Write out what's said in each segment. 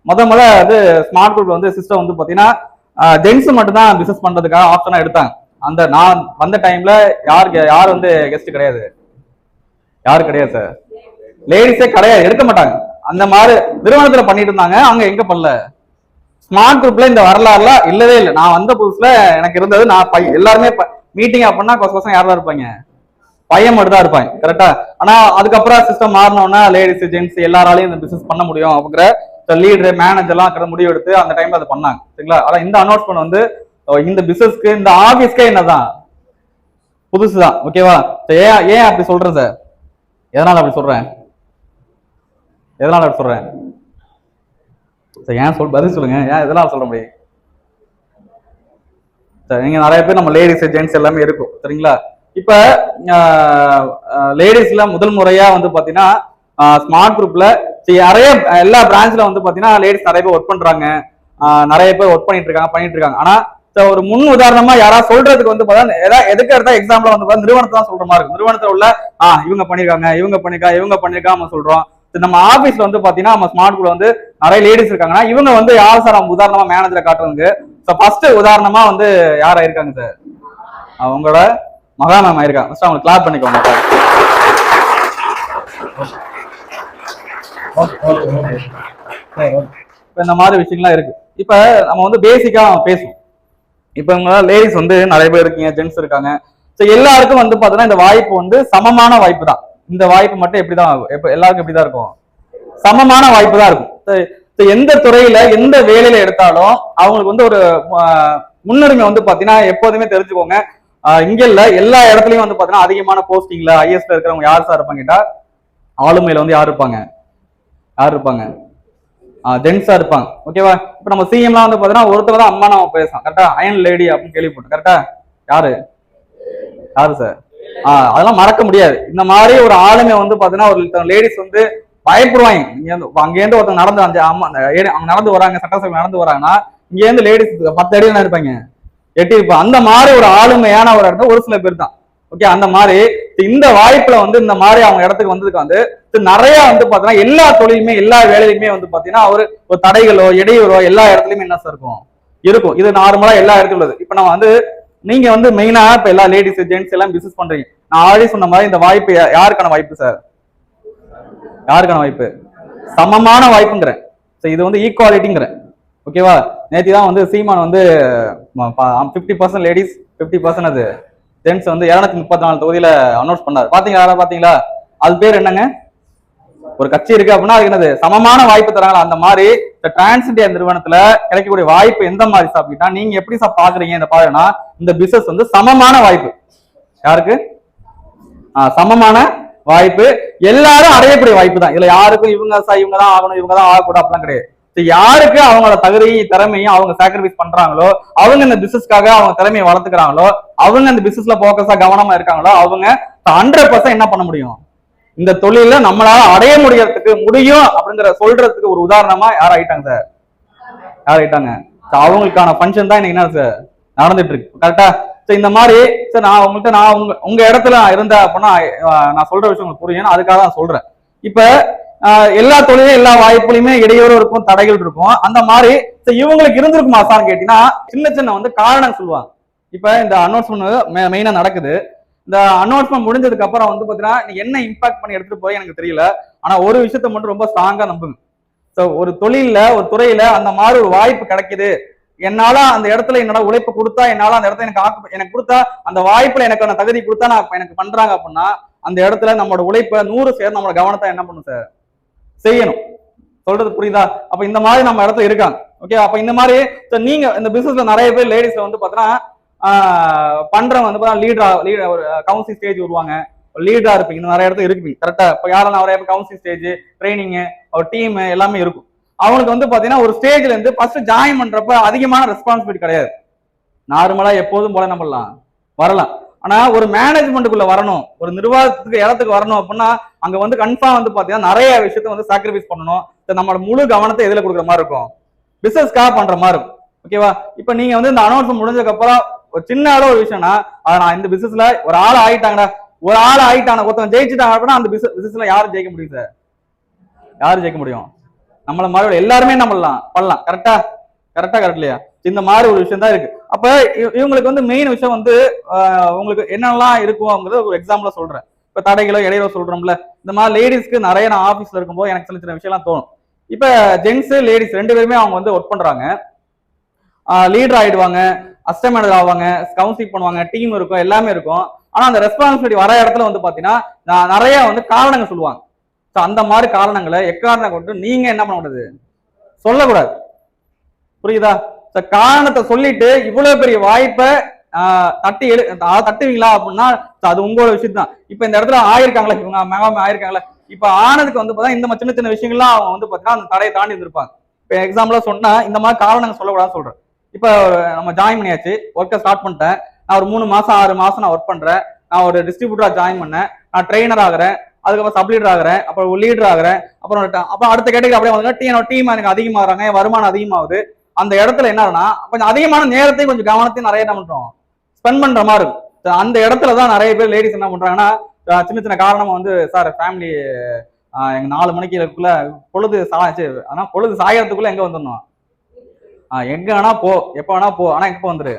முத வந்து ஸ்மார்ட் குரூப்ல வந்து சிஸ்டம் வந்து பாத்தீங்கன்னா ஜென்ஸ் மட்டும் தான் பிசினஸ் பண்றதுக்காக ஆப்ஷனா எடுத்தாங்க. அந்த நான் வந்த டைம்ல யார் வந்து கெஸ்ட் கிடையாது, யாரும் கிடையாது சார், லேடிஸே கிடையாது, எடுக்க மாட்டாங்க. அந்த மாதிரி நிறுவனத்துல பண்ணிட்டு இருந்தாங்க. அங்க எங்க பண்ணல ஸ்மார்ட் குரூப்ல இந்த வரலாறுலாம் இல்லவே இல்லை. நான் வந்த புதுசுல எனக்கு இருந்தது நான் எல்லாருமே மீட்டிங் அப்படின்னா கொசம் யாரெல்லாம் இருப்பாங்க, பையன் மட்டும் தான் இருப்பாங்க கரெக்டா. ஆனா அதுக்கப்புறம் சிஸ்டம் மாறினோம்னா லேடிஸ் ஜென்ட்ஸ் எல்லாராலையும் இந்த பிசினஸ் பண்ண முடியும் அப்படிங்கிற லீடர் மேனேஜர்லாம் முடிவு எடுத்து அந்த டைம்ல அதை பண்ணாங்க சரிங்களா. ஆனா இந்த அனௌன்ஸ்மெண்ட் வந்து இந்த பிசினஸ்க்கு இந்த ஆபீஸ்க்கே என்னதான் புதுசுதான் ஓகேவா. ஏன் அப்படி சொல்றேன் சார், எதனால அப்படி சொல்றேன், எதனால அப்படி சொல்றேன் சார், ஏன் பதில் சொல்லுங்க, ஏன் எதனால சொல்ல முடியும் சார். நீங்க நிறைய பேர் நம்ம லேடிஸ் ஜென்ட்ஸ் எல்லாமே இருக்கும் சரிங்களா. இப்ப லேடிஸ்ல முதல் முறையா வந்து பாத்தீங்கன்னா ஸ்மார்ட் குரூப்ல நிறைய எல்லா பிரான்ச்ல வந்து பாத்தீங்கன்னா லேடிஸ் நிறைய பேர் ஒர்க் பண்றாங்க, நிறைய பேர் ஒர்க் பண்ணிட்டு இருக்காங்க. ஆனா ஒரு முன் உதாரணமா யாராவது சொல்றதுக்கு வந்து பார்த்தா எதுக்கு எடுத்தா எக்ஸாம்பிள் வந்து நிறுவனத்தை தான் சொல்ற மாதிரி இருக்கும். நிறுவனத்துல உள்ள இவங்க பண்ணிருக்காங்க, இவங்க பண்ணிருக்காங்க சொல்றோம். நம்ம ஆபீஸ்ல வந்து பாத்தீங்கன்னா நம்ம ஸ்மார்ட் குரூப்ல வந்து நிறைய லேடிஸ் இருக்காங்கன்னா இவங்க வந்து யார் சார் நம்ம உதாரணமா மேனேஜரை காட்டுறதுக்கு. ஃபர்ஸ்ட் உதாரணமா வந்து யார் ஆயிருக்காங்க சார், அவங்களோட மகா மேம் ஆயிருக்காங்க. ஃபர்ஸ்ட் அவங்க கிளாப் பண்ணிக்கோங்க. இந்த மாதிரி விஷயங்கள்லாம் இருக்கு. இப்ப நம்ம வந்து பேசிக்கா பேசுவோம். இப்ப இவங்க லேடிஸ் வந்து நிறைய பேர் இருக்கீங்க, ஜென்ட்ஸ் இருக்காங்க. எல்லாருக்கும் வந்து பாத்தீங்கன்னா இந்த வாய்ப்பு வந்து சமமான வாய்ப்பு தான். இந்த வாய்ப்பு மட்டும் எப்படிதான் எல்லாருக்கும் எப்படிதான் இருக்கும், சமமான வாய்ப்பு தான் இருக்கும். எந்த துறையில எந்த வேலையில எடுத்தாலும் அவங்களுக்கு வந்து ஒரு முன்னுரிமை வந்து பாத்தீங்கன்னா எப்போதுமே தெரிஞ்சுக்கோங்க. இங்க இல்ல எல்லா இடத்துலயும் வந்து பாத்தீங்கன்னா அதிகமான போஸ்டிங்ல ஐஎஸ்ல இருக்கிறவங்க யார் சார் இருப்பாங்க கேட்டா ஆளுமையில வந்து யார் இருப்பாங்க ஜென்ஸா இருப்பாங்க ஓகேவா. இப்ப நம்ம சிஎம்லாம் வந்து பாத்தீங்கன்னா ஒருத்தர் தான் அம்மா நம்ம பேசலாம் கரெக்டா, அயன் லேடி அப்படின்னு கேள்விப்பட்டோம் கரெக்டா. யாரு சார், அதெல்லாம் மறக்க முடியாது. இந்த மாதிரி ஒரு ஆளுமை வந்து பாத்தீங்கன்னா ஒரு லேடிஸ் வந்து பயப்படுவாங்க. அங்கேருந்து ஒருத்தங்க நடந்து வராங்க, சட்டசபை நடந்து வராங்கன்னா இங்க இருந்து லேடிஸ் 10 அடி இருப்பாங்க, 8 இருப்பாங்க. அந்த மாதிரி ஒரு ஆளுமையான ஒரு இடத்துல ஒரு சில பேர் தான் ஓகே. அந்த மாதிரி இந்த வாய்ப்புல வந்து இந்த மாதிரி அவங்க இடத்துக்கு வந்ததுக்கு வந்து நிறைய வந்து பாத்தீங்கன்னா எல்லா தொழிலுமே எல்லா வேலையுமே வந்து பாத்தீங்கன்னா ஒரு தடைகளோ இடையூறோ எல்லா இடத்துலயுமே என்ன சார் இருக்கும். இது நார்மலா எல்லா இடத்துலயும் உள்ளது. இப்ப நம்ம வந்து நீங்க வந்து மெயினா இப்ப எல்லா லேடிஸ் ஜென்ட்ஸ் எல்லாம் பிசினஸ் பண்றீங்க. நான் ஆல்ரெடி சொன்ன மாதிரி இந்த வாய்ப்பு யாருக்கான வாய்ப்பு சார், யாருக்கான வாய்ப்பு, சமமான வாய்ப்புங்கிறேன். இது வந்து ஈக்குவாலிட்டிங்கிறேன் ஓகேவா. நேற்று தான் வந்து சீமான் வந்து 50% லேடிஸ் 50% அது ஜென்ட்ஸ் வந்து 234 தொகுதியில அனௌன்ஸ் பண்ணாரு. பாத்தீங்களா அது பேர் என்னங்க, ஒரு கட்சி இருக்கு அப்படின்னா அது என்னது சமமான வாய்ப்பு தராங்களா. அந்த மாதிரி இந்த டிரான்ஸ் இந்தியா நிறுவனத்துல கிடைக்கக்கூடிய வாய்ப்பு எந்த மாதிரி சாப்பிட்டா நீங்க எப்படி சார் பாக்குறீங்க இந்த பாருன்னா இந்த பிசினஸ் வந்து சமமான வாய்ப்பு. யாருக்கு சமமான வாய்ப்பு, எல்லாரும் அடையக்கூடிய வாய்ப்பு தான். இதுல யாருக்கும் இவங்க தான் ஆகணும் இவங்க தான் ஆகக்கூடாது அப்படிலாம் கிடையாது. யாருக்கு அவங்களோட தகுதியும் திறமையும் அவங்க சாக்ரிஃபைஸ் பண்றாங்களோ, அவங்க இந்த பிசினஸ்க்காக அவங்க திறமையை வளர்த்துக்கிறாங்களோ, அவங்க இந்த பிசினஸ்ல போக்கஸா கவனமா இருக்காங்களோ, அவங்க 100% என்ன பண்ண முடியும், இந்த தொழில நம்மளால அடைய முடியும் அப்படிங்கிற சொல்றதுக்கு ஒரு உதாரணமா யார் ஆயிட்டாங்க சார், யார் ஆயிட்டாங்க. அவங்களுக்கான ஃபங்க்ஷன் தான் இன்னைக்கு என்ன சார் நடந்துட்டு இருக்கு கரெக்டா. இந்த மாதிரி சார் நான் உங்க இடத்துல இருந்த அப்படின்னா நான் சொல்ற விஷயம் உங்களுக்கு புரியும், அதுக்காக தான் சொல்றேன். இப்ப எல்லா தொழிலும் எல்லா வாய்ப்புலையுமே இடையூறு இருக்கும், தடைகள் இருக்கும். அந்த மாதிரி இவங்களுக்கு இருந்திருக்குமா சார் கேட்டீங்கன்னா சின்ன வந்து காரணம் சொல்லுவாங்க. இப்ப இந்த அனௌன்ஸ்மெண்ட் மெயினா நடக்குது. இந்த அனௌன்ஸ்மெண்ட் முடிஞ்சதுக்கு அப்புறம் வந்து பாத்தீங்கன்னா நீ என்ன இம்பாக்ட் பண்ணி எடுத்துட்டு போய் எனக்கு தெரியல. ஆனா ஒரு விஷயத்த மட்டும் ரொம்ப ஸ்ட்ராங்கா நம்புங்க. ஒரு தொழில ஒரு துறையில அந்த மாதிரி ஒரு வாய்ப்பு கிடைக்குது, என்னால அந்த இடத்துல என்னோட உழைப்பு கொடுத்தா, என்னால அந்த இடத்துல எனக்கு கொடுத்தா, அந்த வாய்ப்புல எனக்கான தகுதி கொடுத்தா நான் எனக்கு பண்றாங்க அப்படின்னா அந்த இடத்துல நம்மளோட உழைப்பை 100% நம்மளோட கவனத்தை என்ன பண்ணும் சார் செய்யணும். சொல்றது புரியுதா? அப்ப இந்த மாதிரி நம்ம இடத்துல இருக்காங்க ஓகே. அப்ப இந்த மாதிரி நீங்க இந்த பிசினஸ்ல நிறைய பேர் லேடிஸ்ல வந்து பாத்தீங்கன்னா பண்றவங்க வந்து லீடர் ஒரு கவுன்சிலிங் ஸ்டேஜ் வருவாங்க, லீடரா இருப்பீங்க, நிறைய இடத்துல இருப்பீங்க கரெக்டா. இப்ப யாரும் நிறைய பேர் கவுன்சிலிங் ஸ்டேஜ் ட்ரைனிங் ஒரு டீம் எல்லாமே இருக்கும். அவங்களுக்கு வந்து பாத்தீங்கன்னா ஒரு ஸ்டேஜ்ல இருந்து ஃபர்ஸ்ட் ஜாயின் பண்றப்ப அதிகமான ரெஸ்பான்சிபிலிட்டி கிடையாது. நார்மலா எப்போதும் போல நம்ம வரலாம். ஆனா ஒரு மேனேஜ்மெண்ட்டுக்குள்ள வரணும், ஒரு நிர்வாகத்துக்கு இடத்துக்கு வரணும் அப்படின்னா அங்க வந்து கன்ஃபார்ம் வந்து பாத்தீங்கன்னா நிறைய விஷயத்த வந்து சாக்ரிஃபைஸ் பண்ணணும். நம்மளோட முழு கவனத்தை எதுல கொடுக்குற மாதிரி இருக்கும், பிசினஸ்க்காக பண்ற மாதிரி இருக்கும் ஓகேவா. இப்ப நீங்க வந்து இந்த அனௌன்ஸ்மெண்ட் முடிஞ்சதுக்கு அப்புறம் ஒரு சின்ன அளவு ஒரு விஷயம்னா நான் இந்த பிசினஸ்ல ஒரு ஆள் ஆயிட்டாங்கடா, ஒருத்தன் ஜெயிச்சுட்டாங்க அப்படின்னா அந்த பிசினஸ்ல யாரும் ஜெயிக்க முடியும் சார், யாரும் ஜெயிக்க முடியும், நம்மள மாதிரி எல்லாருமே என்ன பண்ணலாம். கரெக்டா கரெக்ட் இல்லையா? இந்த மாதிரி ஒரு விஷயம் தான் இருக்கு. அப்ப இவங்களுக்கு வந்து மெயின் விஷயம் வந்து உங்களுக்கு என்னெல்லாம் இருக்கும்ங்கிறது ஒரு எக்ஸாம்பிள சொல்றேன். இப்ப தடைகளோ இடையிலோ சொல்றோம்ல, இந்த மாதிரி லேடிஸ்க்கு நிறைய நான் ஆபீஸ்ல இருக்கும்போது எனக்கு சின்ன சின்ன விஷயம்லாம் தோணும். இப்ப ஜென்ஸ் லேடிஸ் ரெண்டு பேருமே அவங்க வந்து ஒர்க் பண்றாங்க, லீடர் ஆயிடுவாங்க, அசிஸ்டன்ட் மேனேஜர் ஆவாங்க, கவுன்சிலிங் பண்ணுவாங்க, டீம் இருக்கும், எல்லாமே இருக்கும். ஆனா அந்த ரெஸ்பான்சிபிலிட்டி வர இடத்துல வந்து பாத்தீங்கன்னா நிறைய வந்து காரணங்கள் சொல்லுவாங்க. அந்த மாதிரி காரணங்களை எக்காரணம் கொண்டு நீங்க என்ன பண்ணக்கூடாது, சொல்லக்கூடாது. புரியுதா? காரணத்தை சொல்லிட்டு இவ்வளவு பெரிய வாய்ப்பை தட்டுவீங்களா அப்படின்னா அது உங்களோட விஷயம் தான். இப்ப இந்த இடத்துல ஆயிருக்காங்களா, இவங்க மேம் ஆயிருக்காங்களா, இப்ப ஆனதுக்கு வந்து பார்த்தா இந்த சின்ன சின்ன விஷயங்கள்லாம் அவங்க வந்து பாத்தீங்கன்னா அந்த தடையை தாண்டி இருந்திருப்பாங்க. இப்ப எக்ஸாம்பிளா சொன்னா இந்த மாதிரி காரணங்கள் சொல்லக்கூடாதுன்னு சொல்றேன். இப்ப நம்ம ஜாயின் பண்ணியாச்சு, ஒர்க்கை ஸ்டார்ட் பண்ணிட்டேன், நான் ஒரு 3 மாசம் 6 மாசம் நான் ஒர்க் பண்றேன், நான் ஒரு டிஸ்ட்ரிபியூட்டரா ஜாயின் பண்ணேன், நான் ட்ரெயினர் ஆகிறேன், அதுக்கப்புறம் சப் லீடர் ஆகிறேன், அப்புறம் லீடர் ஆகிறேன், அப்புறம் அடுத்த கேட்டகரி அப்படியே வந்து டீம் எனக்கு அதிகமாகறாங்க, வருமானம் அதிகமாகுது. அந்த இடத்துல என்னன்னா கொஞ்சம் அதிகமான நேரத்தையும் கொஞ்சம் கவனத்தையும் நிறைய என்ன பண்றோம், ஸ்பெண்ட் பண்ற மாதிரி இருக்கும். அந்த இடத்துலதான் நிறைய பேர் லேடிஸ் என்ன பண்றாங்கன்னா சின்ன சின்ன காரணமா வந்து சார் ஃபேமிலி எங்க 4 மணிக்குள்ள பொழுது ஆனா பொழுது சாயறதுக்குள்ள எங்க வந்துடணும், எங்க வேணா போ, எப்ப வேணா போ, ஆனா எப்போ வந்துரு,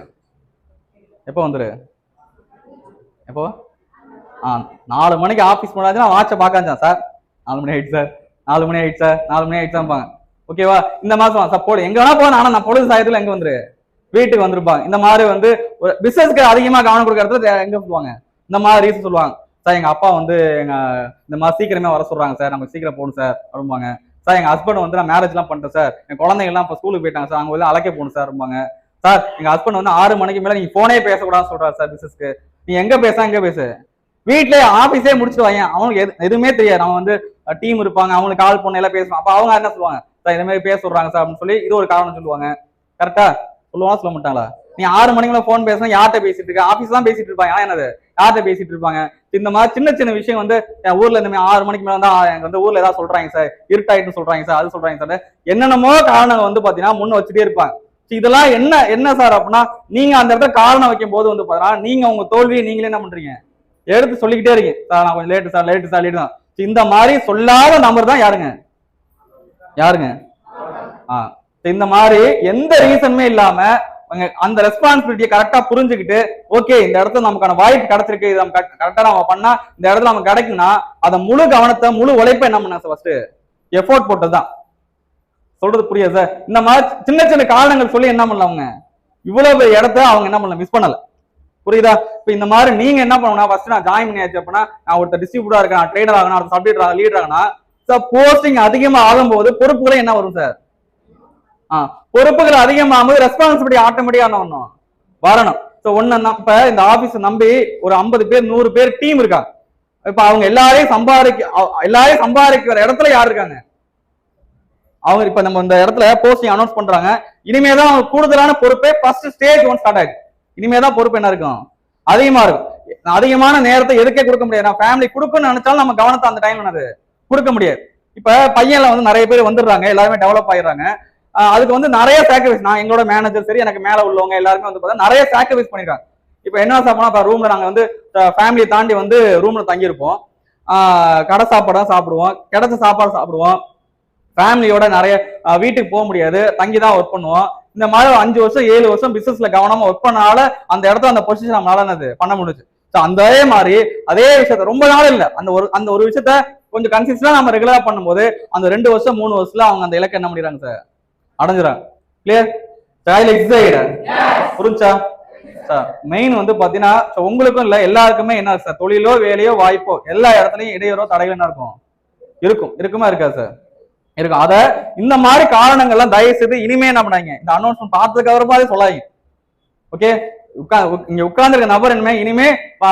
எப்போ 4 மணிக்கு ஆபீஸ் போனாச்சுன்னா வாட்சை பார்க்காச்சான் சார் 4 மணி ஆயிடுச்சு சார், 4 மணி ஆயிடுச்சு சார், 4 மணி ஆயிடுச்சாம்பாங்க. ஓகேவா? இந்த மாசம் சப்போர்ட் எங்க வேணா போன, ஆனா நான் பொழுது சாயத்துல எங்க வந்துரு, வீட்டுக்கு வந்திருப்பாங்க. இந்த மாதிரி வந்து ஒரு பிசினஸ்க்கு அதிகமா கவனம் கொடுக்கறதுல எங்க சொல்லுவாங்க, இந்த மாதிரி ரீசன் சொல்லுவாங்க. சார் எங்க அப்பா வந்து இந்த மாதிரி சீக்கிரமே வர சொல்றாங்க சார், நம்ம சீக்கிரம் போகணும் சார் அப்படிம்பாங்க. சார் எங்க ஹஸ்பண்ட் வந்து நான் மேரேஜ் எல்லாம் பண்ணிட்டேன் சார், என் குழந்தைங்க எல்லாம் இப்ப ஸ்கூலுக்கு போயிட்டாங்க சார், அங்க வந்து அழைக்க போகணும் சார் இருப்பாங்க. சார் எங்க ஹஸ்பண்ட் வந்து 6 மணிக்கு மேல நீங்க போனே பேசக்கூடாதுன்னு சொல்றாரு சார் பிசினஸ்க்கு, நீ எங்க பேசு, வீட்லயே ஆபீஸே முடிச்சுட்டு வாங்க, அவங்களுக்கு எதுவுமே தெரியாது, அவன் வந்து டீம் இருப்பாங்க, அவங்களுக்கு கால் பண்ண எல்லாம் பேசுவாங்க. அப்ப அவங்க என்ன சொல்லுவாங்க, சார் இந்த மாதிரி பேச சொல்றாங்க சார் அப்படின்னு சொல்லி இது ஒரு காரணம் சொல்லுவாங்க. கரெக்டா சொல்லுவாங்க, சொல்ல மாட்டாங்களா? நீ 6 மணிக்குள்ள போன் பேசணும், யார்கிட்ட பேசிட்டு இருக்க, ஆபீஸ் தான் பேசிட்டு இருப்பாங்க, ஆனா என்னது யார்கிட்ட பேசிட்டு இருப்பாங்க. இந்த மாதிரி சின்ன சின்ன விஷயம் வந்து என் ஊர்ல இந்த மாதிரி 6 மணிக்கு மேல தான் எங்க வந்து ஊர்ல ஏதாவது சொல்றாங்க சார், இருட்டாயிட்டு சொல்றாங்க சார், அது சொல்றாங்க சார், என்னென்னமோ காரணங்கள் வந்து பாத்தீங்கன்னா முன்ன வச்சுட்டே இருப்பாங்க. இதெல்லாம் என்ன சார் அப்படின்னா நீங்க அந்த இடத்துல காரணம் வைக்கும் போது வந்து பாத்தீங்கன்னா நீங்க உங்க தோல்வியை நீங்களே என்ன பண்றீங்க, எடுத்து சொல்லிக்கிட்டே இருக்கீங்க. சார் நான் கொஞ்சம் லேட்டு சார், லேட்டு தான். இந்த மாதிரி சொல்லாத நம்பர் தான் யாருங்க, இந்த மாதிரி எந்த ரீசனுமே இல்லாம அந்த ரெஸ்பான்சிபிலிட்டியை கரெக்டா புரிஞ்சுக்கிட்டு ஓகே இந்த இடத்துல நமக்கான வாய்ப்பு கிடைச்சிருக்கு, இது நம்ம கரெக்டா நம்ம பண்ணா இந்த இடத்துல நமக்கு கிடைக்குன்னா அதை முழு கவனத்தை முழு உழைப்பை என்ன பண்ண ஃபர்ஸ்ட் எஃபோர்ட் போட்டதுதான். சொல்றது புரியுது சார்? இந்த மாதிரி சின்ன சின்ன காரணங்கள் சொல்லி என்ன பண்ணல அவங்க இவ்வளவு இடத்த அவங்க என்ன பண்ணல, மிஸ் பண்ணல. புரியுதா? இப்ப இந்த மாதிரி நீங்க என்ன பண்ணணும், ஃபர்ஸ்ட் நான் ஜாயின் பண்ணியாச்சு அப்படின்னா நான் ஒருத்தர் டிஸ்ட்ரிபியூட்டரா இருக்கேன், நான் ட்ரெயினர் ஆகணும், சப்லீடர் லீடர் ஆகனா சார், போஸ்டிங் அதிகமா ஆகும்போது பொறுப்புகளே என்ன வரும் சார், பொறுப்புகள் அதிகமாகும்போது ரெஸ்பான்சிபிலிட்டி ஆட்டோமேட்டிக்கா என்ன பண்ணணும், வரணும். இப்ப இந்த ஆபீஸ் நம்பி ஒரு 50 பேர் 100 பேர் டீம் இருக்காங்க. இப்ப அவங்க எல்லாரையும் சம்பாதிக்கிற இடத்துல யார் இருக்காங்க, அவங்க இப்ப நம்ம இந்த இடத்துல போஸ்டிங் அனௌன்ஸ் பண்றாங்க, இனிமேதான் அவங்க கூடுதலான பொறுப்பே ஃபர்ஸ்ட் ஸ்டேஜ் 1 ஸ்டார்ட் ஆயிடுச்சு. இனிமேதான் பொறுப்பு என்ன இருக்கும், அதிகமா இருக்கும். அதிகமான நேரத்தை எதுக்கே கொடுக்க முடியாது, நான் ஃபேமிலி கொடுக்கணும்னு நினைச்சாலும் நம்ம கவனத்தை அந்த டைம் என்னது கொடுக்க முடியாது. இப்ப பையன்ல வந்து நிறைய பேர் வந்துடுறாங்க, எல்லாருமே டெவலப் ஆயிடுறாங்க, அதுக்கு வந்து நிறைய சாக்ரிஃபைஸ், நான் எங்களோட மேனேஜர் சரி எனக்கு மேல உள்ளவங்க எல்லாருமே வந்து பார்த்தா நிறைய சாக்ரிஃபைஸ் பண்ணிருக்காங்க. இப்ப என்ன சாப்பிடணும், ரூம்ல நாங்க வந்து ஃபேமிலியை தாண்டி வந்து ரூம்ல தங்கியிருப்போம், கடை சாப்பாடு தான் சாப்பிடுவோம், கிடைச்ச சாப்பாடு சாப்பிடுவோம், ஃபேமிலியோட நிறைய வீட்டுக்கு போக முடியாது, தங்கி தான் ஒர்க் பண்ணுவோம். இந்த மாதிரி 5 வருஷம் 7 வருஷம் பிசினஸ்ல கவனமா ஒர்க் பண்ணால அந்த இடத்துல அந்த பொசிஷன் நம்மளால என்னது பண்ண முடிஞ்சு. அதே மாதிரி அதே விஷயத்த ரொம்ப நாள் இல்ல, அந்த ஒரு விஷயத்த கொஞ்சம் கன்சிஸ்டன்டா நம்ம ரெகுலரா பண்ணும்போது அந்த 2 வருஷம் 3 வருஷத்துல அவங்க அந்த இலக்கை என்ன பண்ணிடுறாங்க சார், அடைஞ்சிடறாங்க. கிளியர்? புரிஞ்சா சார்? மெயின் வந்து பாத்தீங்கன்னா உங்களுக்கும் இல்ல எல்லாருக்குமே என்ன சார், தொழிலோ வேலையோ வாய்ப்போ எல்லா இடத்துலயும் இடையூறோ தடைகள் என்ன இருக்குமா இருக்காது சார், இருக்கும். அத இந்த மாதிரி காரணங்கள்லாம் தயவு செய்து இனிமே என்ன பண்ணாங்க, இந்த அனௌன்ஸ்மெண்ட் பார்த்ததுக்கு அப்புறமாவே சொல்லாதீங்க. ஓகே, இங்க உட்கார்ந்துருக்க நபர் இனிமே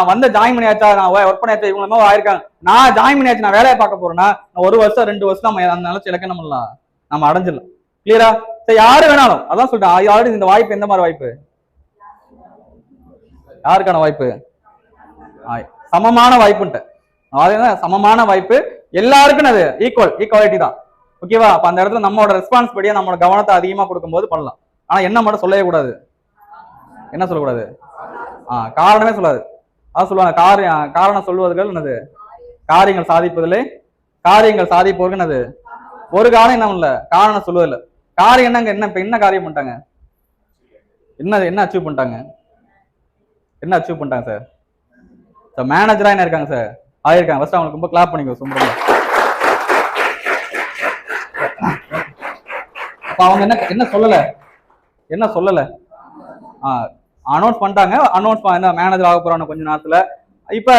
வந்து ஜாயின் பண்ணியாச்சா, நான் ஒர்க் பண்ணியாச்சா, இவங்க ஆயிருக்காங்க, நான் ஜாயின் பண்ணியாச்சு, நான் வேலையை பார்க்க போறேன்னா 1 வருஷம் 2 வருஷம் நம்ம அந்த நினைச்சு இலக்க என்ன பண்ணலாம், நம்ம அடைஞ்சிடலாம். கிளியரா? சரி, யாரு வேணாலும் அதான் சொல்லிட்டேன். ஆல்ரெடி இந்த வாய்ப்பு எந்த மாதிரி வாய்ப்பு, யாருக்கான வாய்ப்பு, சமமான வாய்ப்புன்ட்டு, சமமான வாய்ப்பு எல்லாருக்கும், அது ஈக்குவாலிட்டி தான். ஓகேவா? அப்ப அந்த இடத்துல நம்மளோட ரெஸ்பான்சிபிலிட்டியா நம்மளோட கவனத்தை அதிகமா கொடுக்கும்போது பண்ணலாம். ஆனா என்ன மட்டும் சொல்லவே கூடாது, என்ன சொல்லக்கூடாது, காரணமே சொல்லாது. அதான் சொல்லுவாங்க, காரணம் சொல்வதுகள் என்னது, காரியங்கள் சாதிப்பதிலே காரியங்கள் சாதிப்பவர்கள் என்னது ஒரு காரணம் என்ன இல்ல, காரணம் சொல்லுவதில்ல. காரியம் என்னங்க, என்ன இப்ப என்ன காரியம் பண்ணிட்டாங்க, என்ன அச்சீவ் பண்ணிட்டாங்க, என்ன அச்சீவ் பண்ணிட்டாங்க சார்? சார் மேனேஜரா என்ன இருக்காங்க சார், ஆயிருக்காங்க. ஃபர்ஸ்ட் அவங்களுக்கு ரொம்ப கிளாப் பண்ணிக்கோ சும்மா. அப்ப அவங்க என்ன சொல்லல, என்ன சொல்லல, அனௌன்ஸ் பண்ணிட்டாங்க. அனௌன்ஸ் மேனேஜர் ஆக போறாங்க கொஞ்ச நேரத்துல. இப்ப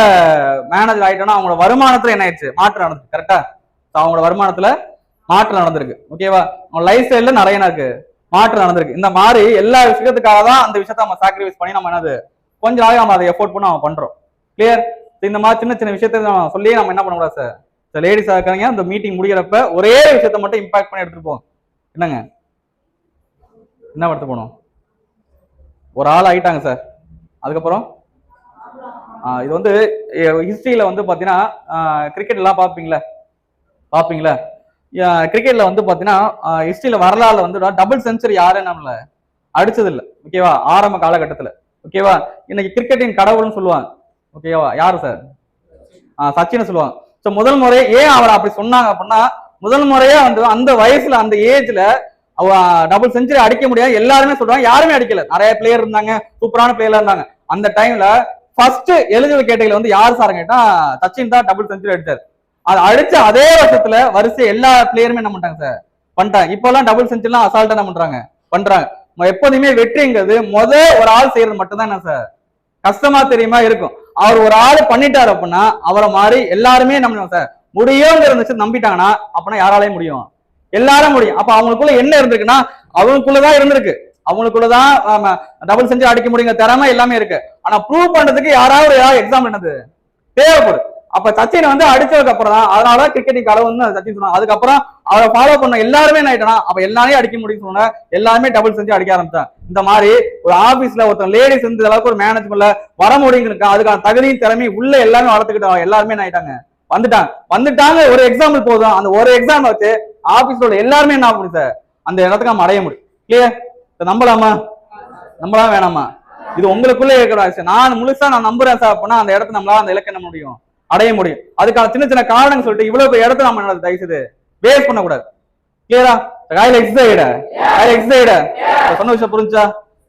மேனேஜர் ஆயிட்டோம்னா அவங்களோட வருமானத்துல என்ன ஆயிடுச்சு, மாற்றம் நடந்துருக்கு. கரெக்டா? அவங்களோட வருமானத்துல மாற்றம் நடந்திருக்கு. ஓகேவா? அவங்க லைஃப் ஸ்டைல்ல நிறைய இருக்கு மாற்றம் நடந்திருக்கு. இந்த மாதிரி எல்லா விஷயத்துக்காக தான் அந்த விஷயத்த நம்ம சாக்ரிஃபைஸ் பண்ணி நம்ம என்னது கொஞ்ச நாளைக்கு நம்ம அதை எஃபோர்ட் பண்ணி நம்ம பண்றோம். கிளியர்? இந்த மாதிரி சின்ன சின்ன விஷயத்த நம்ம சொல்லி நம்ம என்ன பண்ணக்கூடாது சார், லேடிஸா இருக்காங்க இந்த மீட்டிங் முடிகிறப்ப ஒரே விஷயத்த மட்டும் இம்பாக்ட் பண்ணி எடுத்துட்டு போகும். என்னங்க என்ன எடுத்து போனோம், ஒரு ஆள் ஆயிட்டாங்க சார். அதுக்கப்புறம் இது வந்து ஹிஸ்டரியில வந்து பாத்தீங்கன்னா கிரிக்கெட் எல்லாம் பாப்பீங்களா? கிரிக்கெட்ல வந்து பாத்தீங்கன்னா ஹிஸ்டரியில வரலாறுல வந்து டபுள் செஞ்சுரி யாரும் நம்மள அடிச்சது இல்லை. ஓகேவா? ஆரம்ப காலகட்டத்துல. ஓகேவா? இன்னைக்கு கிரிக்கெட்டின் கடவுள்னு சொல்லுவாங்க. ஓகேவா? யாரு சார்? சச்சின் சொல்லுவாங்க. சோ முதல் முறை ஏன் அவர் அப்படி சொன்னாங்க அப்படின்னா, முதல் முறையா வந்து அந்த வயசுல அந்த ஏஜ்ல அவ டபுள் செஞ்சுரி அடிக்க முடியாது எல்லாருமே சொல்றாங்க, யாருமே அடிக்கல. நிறைய பிளேயர் இருந்தாங்க, சூப்பரான பிளேயர்ல இருந்தாங்க. அந்த டைம்ல ஃபர்ஸ்ட் எலிஜிபிள் கேட்டகரியில வந்து யார் சார் கேட்டா சச்சின் தான் டபுள் செஞ்சுரி அடிச்சாரு. அது அடிச்ச அதே வருஷத்துல வரிசை எல்லா பிளேயருமே என்ன பண்றாங்க சார், பண்ணிட்டாங்க. இப்ப எல்லாம் டபுள் செஞ்சுரிலாம் அசால்ட்டா என்ன பண்றாங்க. எப்போதுமே வெற்றிங்கிறது ஒரு ஆள் செய்யறது மட்டும்தான் என்ன சார் கஷ்டமா தெரியுமா இருக்கும். அவர் ஒரு ஆள் பண்ணிட்டாரு அப்படின்னா அவரை மாதிரி எல்லாருமே நம்ம சார் முடியும்ங்கிற நம்பிட்டாங்கன்னா அப்படின்னா யாராலையும் முடியும், எல்லாரும் முடியும். அப்ப அவங்களுக்குள்ள என்ன இருந்திருக்குன்னா அவங்களுக்குள்ளதான் இருந்திருக்கு, அவங்களுக்குள்ளதான் டபுள் செஞ்சு அடிக்க முடியுங்க திறமை எல்லாமே இருக்கு. ஆனா ப்ரூவ் பண்றதுக்கு யாராவது எக்ஸாம் என்னது தேவைப்படும். அப்ப சச்சின் வந்து அடிச்சதுக்கு அப்புறம் தான் அதனால கிரிக்கெட்டிங் அளவு வந்து சச்சின் சொன்னாங்க. அதுக்கப்புறம் அவரை ஃபாலோ பண்ண எல்லாருமே என்ன ஆயிட்டா அப்ப எல்லாரையும் அடிக்க முடியும்னு சொன்னா எல்லாருமே டபுள் செஞ்சு அடிக்க ஆரம்பிச்சாங்க. இந்த மாதிரி ஒரு ஆபீஸ்ல ஒருத்தர் லேடிஸ் இந்த அளவுக்கு ஒரு மேனேஜ்மெண்ட்ல வர முடியுங்க, அதுக்கான தகுதியும் திறமையும் உள்ள எல்லாமே வளர்த்துக்கிட்டு எல்லாருமே என்ன ஆயிட்டாங்க வந்துட்டாங்க. ஒரு எக்ஸாம்பிள் போதும், அந்த ஒரு எக்ஸாம் வச்சு ஆபீஸ்ல உள்ள எல்லாருமே என்ன ஆகும் சார் அந்த இடத்துக்கு நம்ம அடைய முடியும். கிளியர்? நம்பலாமா வேணாமா? இது உங்களுக்குள்ள இருக்கிற விஷயம். நான் முழுசா நம்புறேன் சார் அப்படின்னா அந்த இடத்துல நம்மளால அந்த இலக்கை என்ன முடியும், அடைய முடியும். அதுக்கான சின்ன சின்ன காரணம் சொல்லிட்டு இவ்வளவு இடத்துல நம்ம தயவு செய்து வேஸ்ட் பண்ணக்கூடாது. கிளியரா? சொன்ன விஷயம் புரிஞ்சா?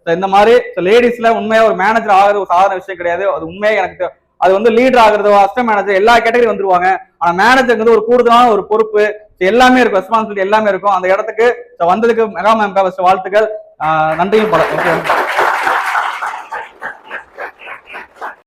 இந்த மாதிரி லேடிஸ்ல உண்மையா ஒரு மேனேஜர் ஆகிறது ஒரு சாதாரண விஷயம் கிடையாது. அது உண்மையா எனக்கு அது வந்து லீடர் ஆகுறதோ அசிஸ்டன்ட் மேனேஜர் எல்லா கேட்டகரி வந்துருவாங்க. ஆனா மேனேஜருக்கு ஒரு கூடுதலான ஒரு பொறுப்பு எல்லாமே இருக்கும், ரெஸ்பான்சிபிலிட்டி எல்லாமே இருக்கும். அந்த இடத்துக்கு வந்ததுக்கு மெகா மேம்கா வாழ்த்துக்கள், நன்றியும் பல.